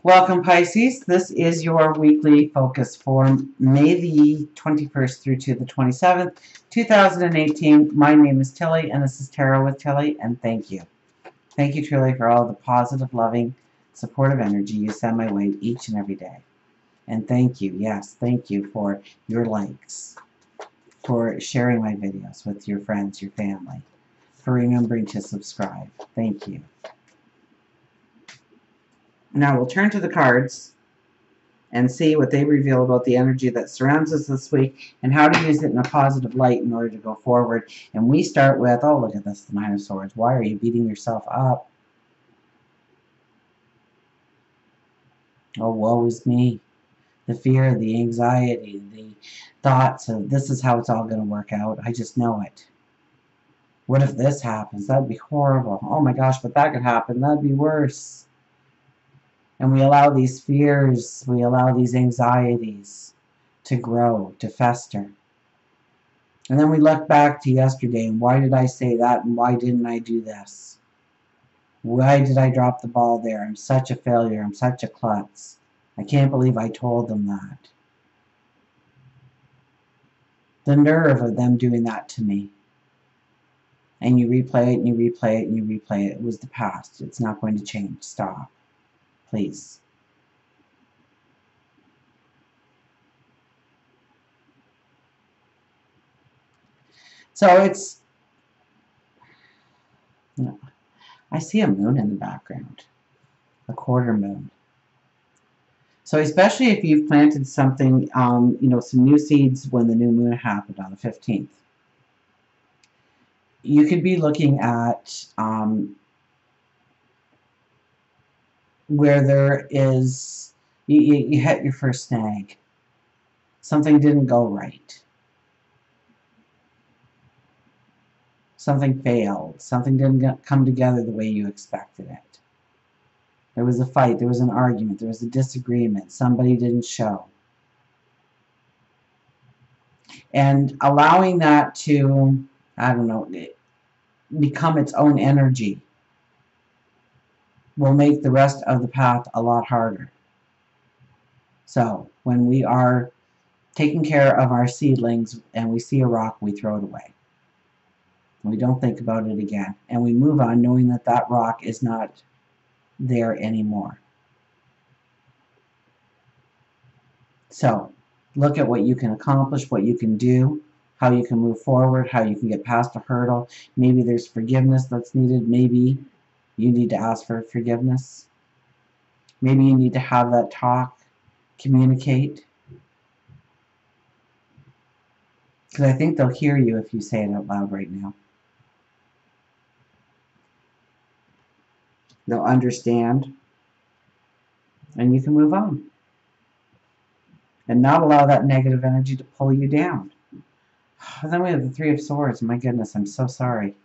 Welcome, Pisces. This is your weekly focus for May the 21st through to the 27th, 2018. My name is Tilly, and this is Tarot with Tilly, and thank you. Thank you, truly, for all the positive, loving, supportive energy you send my way each and every day. And thank you, yes, thank you for your likes, for sharing my videos with your friends, your family, for remembering to subscribe. Thank you. Now we'll turn to the cards and see what they reveal about the energy that surrounds us this week and how to use it in a positive light in order to go forward. And we start with, oh, look at this, the Nine of Swords. Why are you beating yourself up? Oh, woe is me. The fear, the anxiety, the thoughts of this is how it's all going to work out. I just know it. What if this happens? That'd be horrible. Oh my gosh, but that could happen. That'd be worse. And we allow these fears, we allow these anxieties to grow, to fester. And then we look back to yesterday, and why did I say that, and why didn't I do this? Why did I drop the ball there? I'm such a failure, I'm such a klutz. I can't believe I told them that. The nerve of them doing that to me. And you replay it, and you replay it, and you replay it. It was the past. It's not going to change. Stop. Please. So it's, I see a moon in the background, a quarter moon. So especially if you've planted something, some new seeds when the new moon happened on the 15th, you could be looking at where there is, you hit your first snag. Something didn't go right. Something failed. Something didn't come together the way you expected it. There was a fight. There was an argument. There was a disagreement. Somebody didn't show. And allowing that to, become its own energy will make the rest of the path a lot harder. So when we are taking care of our seedlings and we see a rock, we throw it away. We don't think about it again. And we move on knowing that that rock is not there anymore. So look at what you can accomplish, what you can do, how you can move forward, how you can get past a hurdle. Maybe there's forgiveness that's needed. Maybe you need to ask for forgiveness. Maybe you need to have that talk, communicate. Because I think they'll hear you if you say it out loud right now. They'll understand. And you can move on. And not allow that negative energy to pull you down. And then we have the Three of Swords. My goodness, I'm so sorry.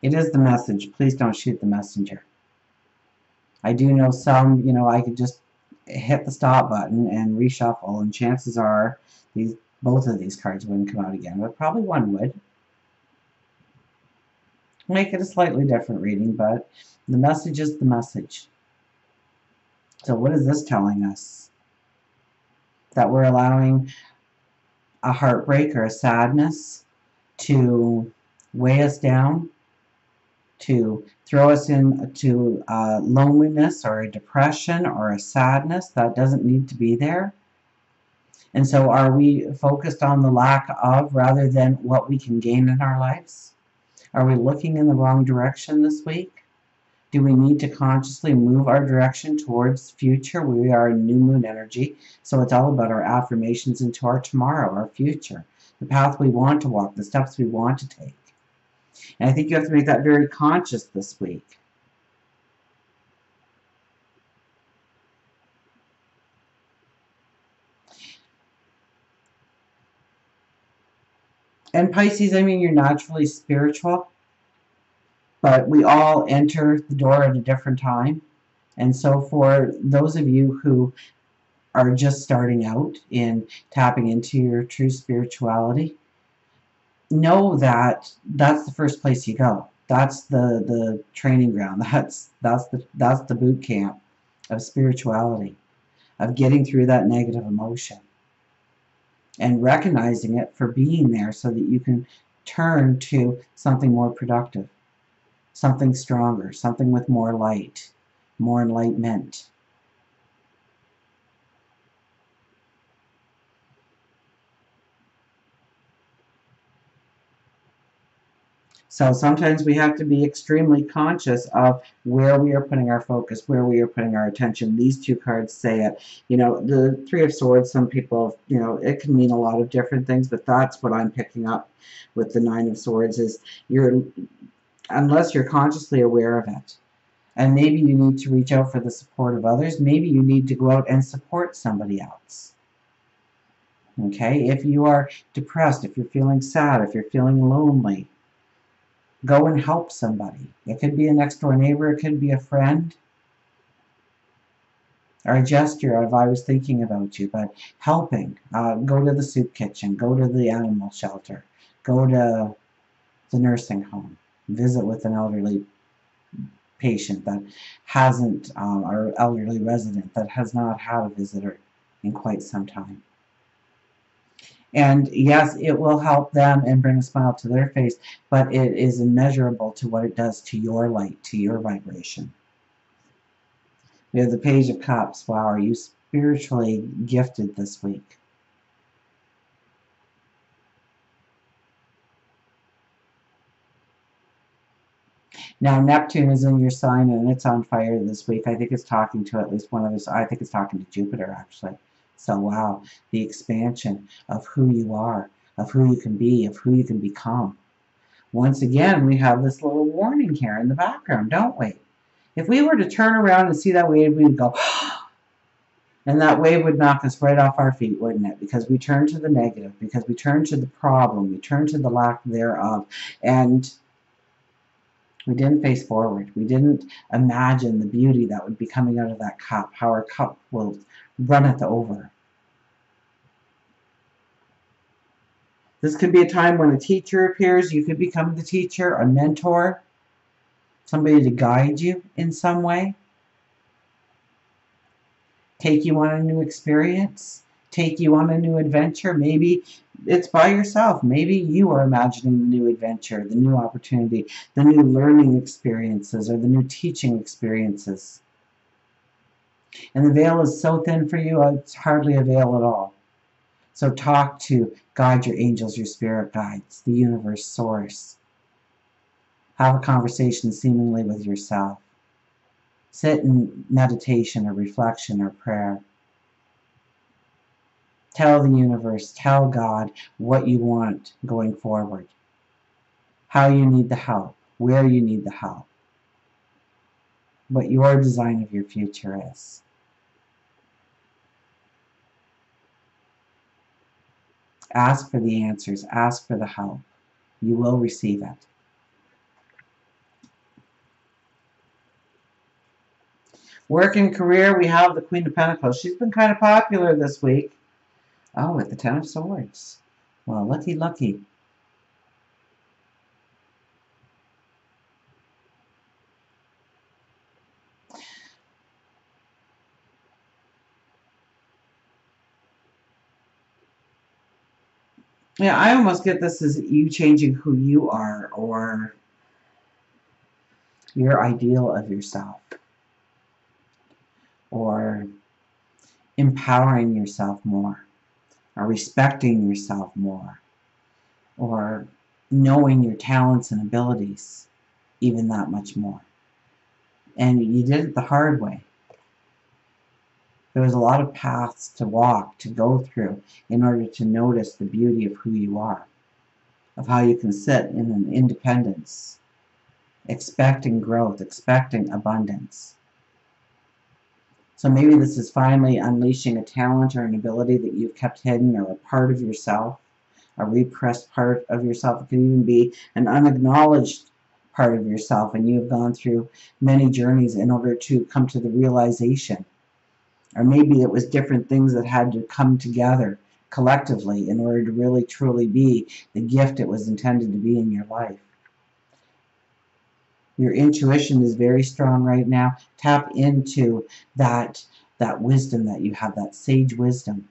It is the message. Please don't shoot the messenger. I do know some, I could just hit the stop button and reshuffle, and chances are both of these cards wouldn't come out again, but probably one would. Make it a slightly different reading, but the message is the message. So what is this telling us? That we're allowing a heartbreak or a sadness to weigh us down, to throw us into loneliness or a depression or a sadness that doesn't need to be there. And so are we focused on the lack of rather than what we can gain in our lives? Are we looking in the wrong direction this week? Do we need to consciously move our direction towards future? We are in new moon energy, so it's all about our affirmations into our tomorrow, our future, the path we want to walk, the steps we want to take. And I think you have to make that very conscious this week. And Pisces, you're naturally spiritual, but we all enter the door at a different time. And so for those of you who are just starting out in tapping into your true spirituality, know that that's the first place you go. That's the training ground. That's the boot camp of spirituality, of getting through that negative emotion and recognizing it for being there so that you can turn to something more productive, something stronger, something with more light, more enlightenment. So sometimes we have to be extremely conscious of where we are putting our focus, where we are putting our attention. These two cards say it. You know, the Three of Swords, some people, you know, it can mean a lot of different things, but that's what I'm picking up with the Nine of Swords is unless you're consciously aware of it. And maybe you need to reach out for the support of others. Maybe you need to go out and support somebody else. Okay? If you are depressed, if you're feeling sad, if you're feeling lonely, go and help somebody. It could be a next door neighbor, it could be a friend, or a gesture of I was thinking about you, but helping. Go to the soup kitchen, go to the animal shelter, go to the nursing home, visit with an elderly patient that hasn't, or elderly resident that has not had a visitor in quite some time. And yes, it will help them and bring a smile to their face, but it is immeasurable to what it does to your light, to your vibration. We have the Page of Cups. Wow, are you spiritually gifted this week? Now, Neptune is in your sign and it's on fire this week. I think it's talking to at least one of us. I think it's talking to Jupiter, actually. So, wow, the expansion of who you are, of who you can be, of who you can become. Once again, we have this little warning here in the background, don't we? If we were to turn around and see that wave, we would go, and that wave would knock us right off our feet, wouldn't it? Because we turn to the negative, because we turn to the problem, we turn to the lack thereof, and we didn't face forward. We didn't imagine the beauty that would be coming out of that cup, how our cup will runneth over. This could be a time when a teacher appears. You could become the teacher, a mentor, somebody to guide you in some way, take you on a new experience, take you on a new adventure. Maybe it's by yourself. Maybe you are imagining the new adventure, the new opportunity, the new learning experiences, or the new teaching experiences. And the veil is so thin for you, it's hardly a veil at all. So talk to God, your angels, your spirit guides, the universe, source. Have a conversation seemingly with yourself. Sit in meditation or reflection or prayer. Tell the universe, tell God what you want going forward, how you need the help, where you need the help, what your design of your future is. Ask for the answers, ask for the help. You will receive it. Work and career, we have the Queen of Pentacles. She's been kind of popular this week. Oh, with the Ten of Swords. Well, lucky, lucky. Yeah, I almost get this as you changing who you are or your ideal of yourself, or empowering yourself more, or respecting yourself more, or knowing your talents and abilities even that much more. And you did it the hard way. There was a lot of paths to walk, to go through, in order to notice the beauty of who you are, of how you can sit in an independence, expecting growth, expecting abundance. So maybe this is finally unleashing a talent or an ability that you've kept hidden, or a part of yourself, a repressed part of yourself. It could even be an unacknowledged part of yourself, and you've gone through many journeys in order to come to the realization. Or maybe it was different things that had to come together collectively in order to really truly be the gift it was intended to be in your life. Your intuition is very strong right now. Tap into that wisdom that you have, that sage wisdom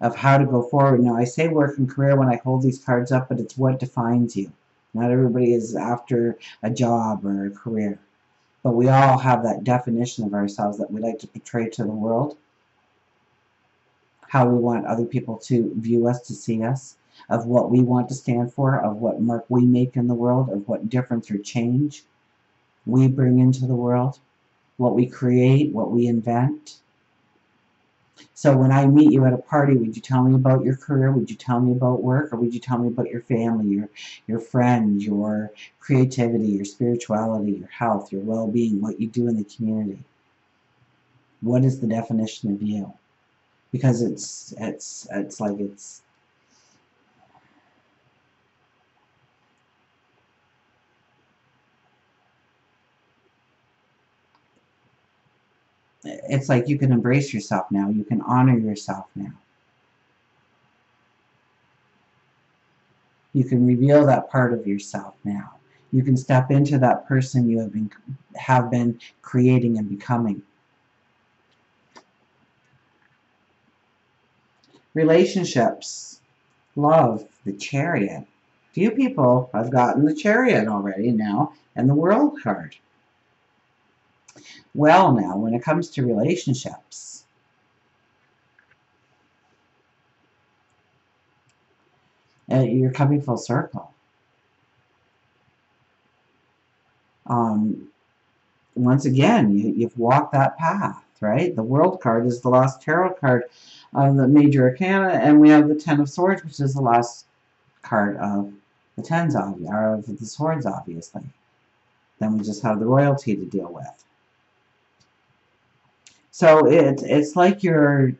of how to go forward. Now, I say work and career when I hold these cards up, but it's what defines you. Not everybody is after a job or a career, but we all have that definition of ourselves that we like to portray to the world, how we want other people to view us, to see us, of what we want to stand for, of what mark we make in the world, of what difference or change we bring into the world, what we create, what we invent. So when I meet you at a party, would you tell me about your career? Would you tell me about work? Or would you tell me about your family, your friends, your creativity, your spirituality, your health, your well-being, what you do in the community? What is the definition of you? Because it's like you can embrace yourself now. You can honor yourself now. You can reveal that part of yourself now. You can step into that person you have been creating and becoming. Relationships, love, the Chariot. Few people have gotten the Chariot already now, and the World card. Well, now, when it comes to relationships, you're coming full circle. Once again, you've walked that path, right? The World card is the last tarot card of the major arcana, and we have the Ten of Swords, which is the last card of the tens of the swords, obviously. Then we just have the royalty to deal with. So it's like you're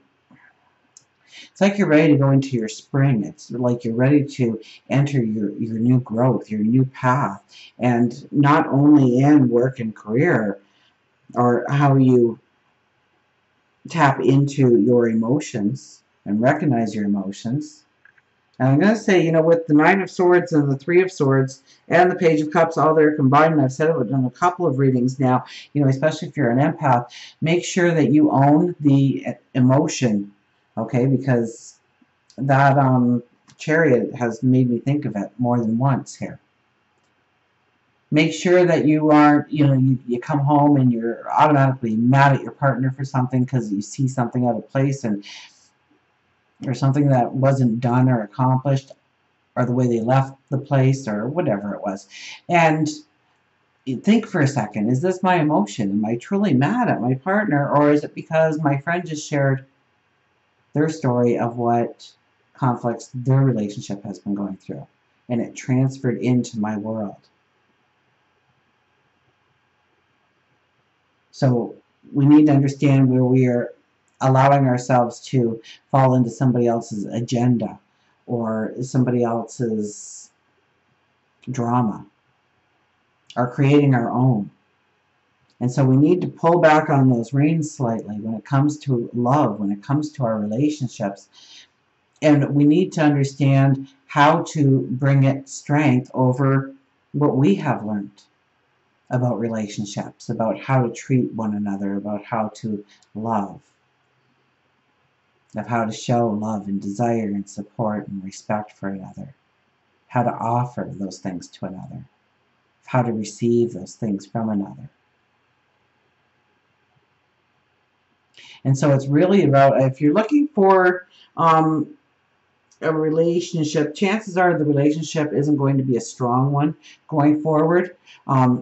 ready to go into your spring. It's like you're ready to enter your new growth, your new path, and not only in work and career, or how you tap into your emotions and recognize your emotions. And I'm going to say, with the Nine of Swords and the Three of Swords and the Page of Cups all there combined, and I've said it in a couple of readings now, especially if you're an empath, make sure that you own the emotion, okay? Because that Chariot has made me think of it more than once here. Make sure that you aren't, you come home and you're automatically mad at your partner for something because you see something out of place or something that wasn't done or accomplished, or the way they left the place, or whatever it was. And you think for a second, is this my emotion? Am I truly mad at my partner, or is it because my friend just shared their story of what conflicts their relationship has been going through, and it transferred into my world? So we need to understand where we are allowing ourselves to fall into somebody else's agenda or somebody else's drama, or creating our own. And so we need to pull back on those reins slightly when it comes to love, when it comes to our relationships. And we need to understand how to bring it strength over what we have learned about relationships, about how to treat one another, about how to love, of how to show love and desire and support and respect for another, how to offer those things to another, how to receive those things from another. And so it's really about, if you're looking for a relationship, chances are the relationship isn't going to be a strong one going forward.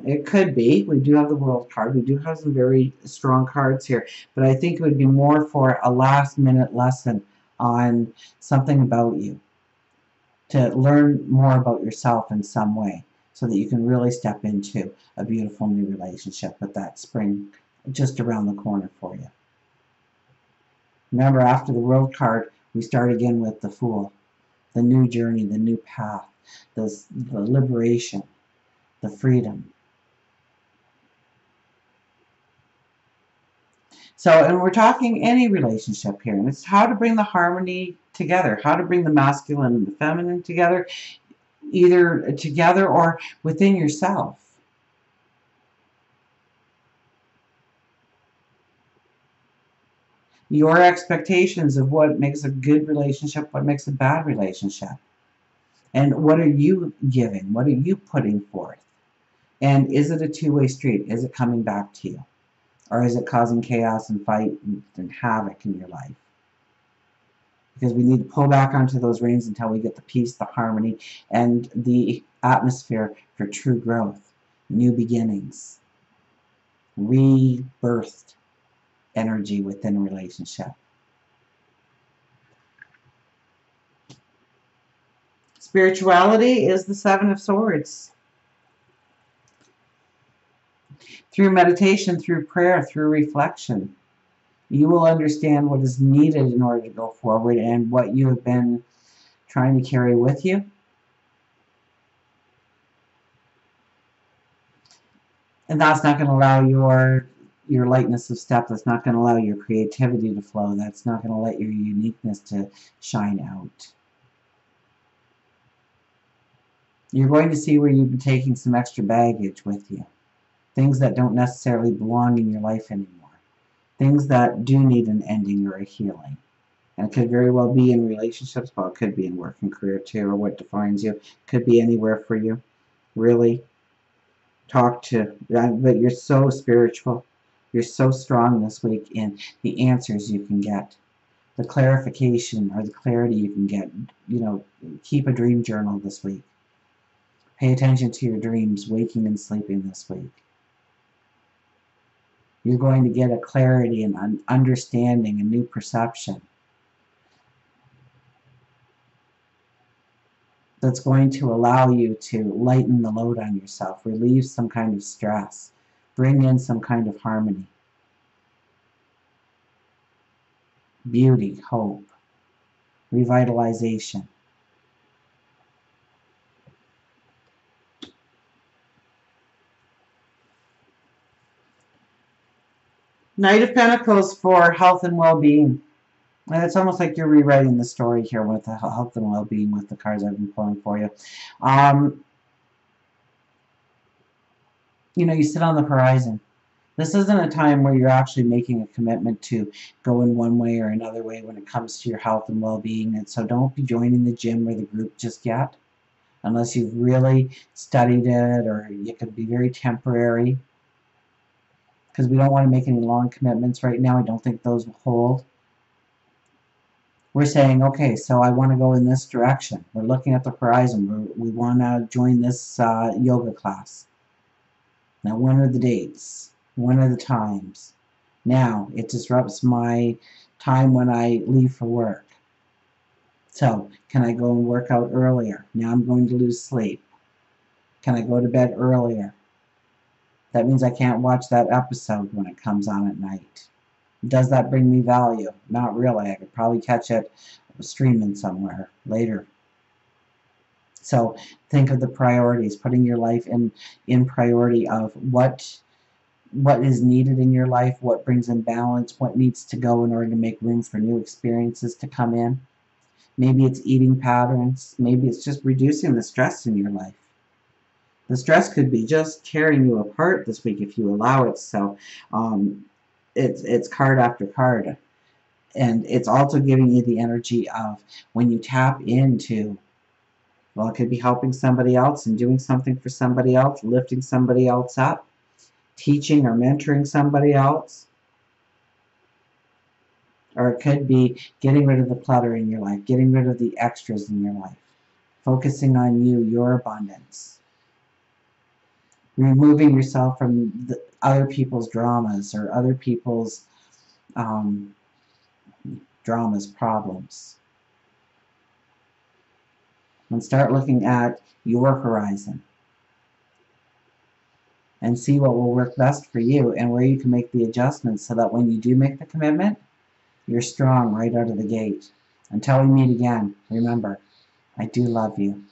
It could be. We do have the World card. We do have some very strong cards here. But I think it would be more for a last-minute lesson on something about you, to learn more about yourself in some way, so that you can really step into a beautiful new relationship with that spring just around the corner for you. Remember, after the World card, we start again with the Fool, the new journey, the new path, the liberation, the freedom. So, and we're talking any relationship here, and it's how to bring the harmony together, how to bring the masculine and the feminine together, either together or within yourself. your expectations of what makes a good relationship, what makes a bad relationship. And what are you giving? What are you putting forth? And is it a two-way street? Is it coming back to you? Or is it causing chaos and fight and havoc in your life? Because we need to pull back onto those reins until we get the peace, the harmony, and the atmosphere for true growth, new beginnings, rebirthed energy within a relationship. Spirituality is the Seven of Swords. Through meditation, through prayer, through reflection, you will understand what is needed in order to go forward and what you have been trying to carry with you. And that's not going to allow your lightness of step. That's not going to allow your creativity to flow. That's not going to let your uniqueness to shine out. You're going to see where you've been taking some extra baggage with you. Things that don't necessarily belong in your life anymore. Things that do need an ending or a healing. And it could very well be in relationships, but it could be in work and career too, or what defines you. It could be anywhere for you. Really talk to, but you're so spiritual. You're so strong this week in the answers you can get. The clarification or the clarity you can get. You know, keep a dream journal this week. Pay attention to your dreams, waking and sleeping this week. You're going to get a clarity and an understanding, a new perception that's going to allow you to lighten the load on yourself, relieve some kind of stress, bring in some kind of harmony, beauty, hope, revitalization. Knight of Pentacles for health and well-being. And it's almost like you're rewriting the story here with the health and well-being with the cards I've been pulling for you. You know, you sit on the horizon. This isn't a time where you're actually making a commitment to go in one way or another way when it comes to your health and well-being. And so don't be joining the gym or the group just yet, unless you've really studied it, or it could be very temporary. Because we don't want to make any long commitments right now. I don't think those will hold. We're saying, okay, so I want to go in this direction. We're looking at the horizon. We want to join this yoga class. Now, when are the dates? When are the times? Now, it disrupts my time when I leave for work. So, can I go and work out earlier? Now I'm going to lose sleep. Can I go to bed earlier? That means I can't watch that episode when it comes on at night. Does that bring me value? Not really. I could probably catch it streaming somewhere later. So think of the priorities, putting your life in priority of what is needed in your life, what brings in balance, what needs to go in order to make room for new experiences to come in. Maybe it's eating patterns. Maybe it's just reducing the stress in your life. The stress could be just tearing you apart this week if you allow it. So it's card after card. And it's also giving you the energy of when you tap into, well, it could be helping somebody else and doing something for somebody else, lifting somebody else up, teaching or mentoring somebody else. Or it could be getting rid of the clutter in your life, getting rid of the extras in your life, focusing on you, your abundance. Removing yourself from other people's dramas or other people's dramas, problems. And start looking at your horizon and see what will work best for you and where you can make the adjustments so that when you do make the commitment, you're strong right out of the gate. Until we meet again, remember, I do love you.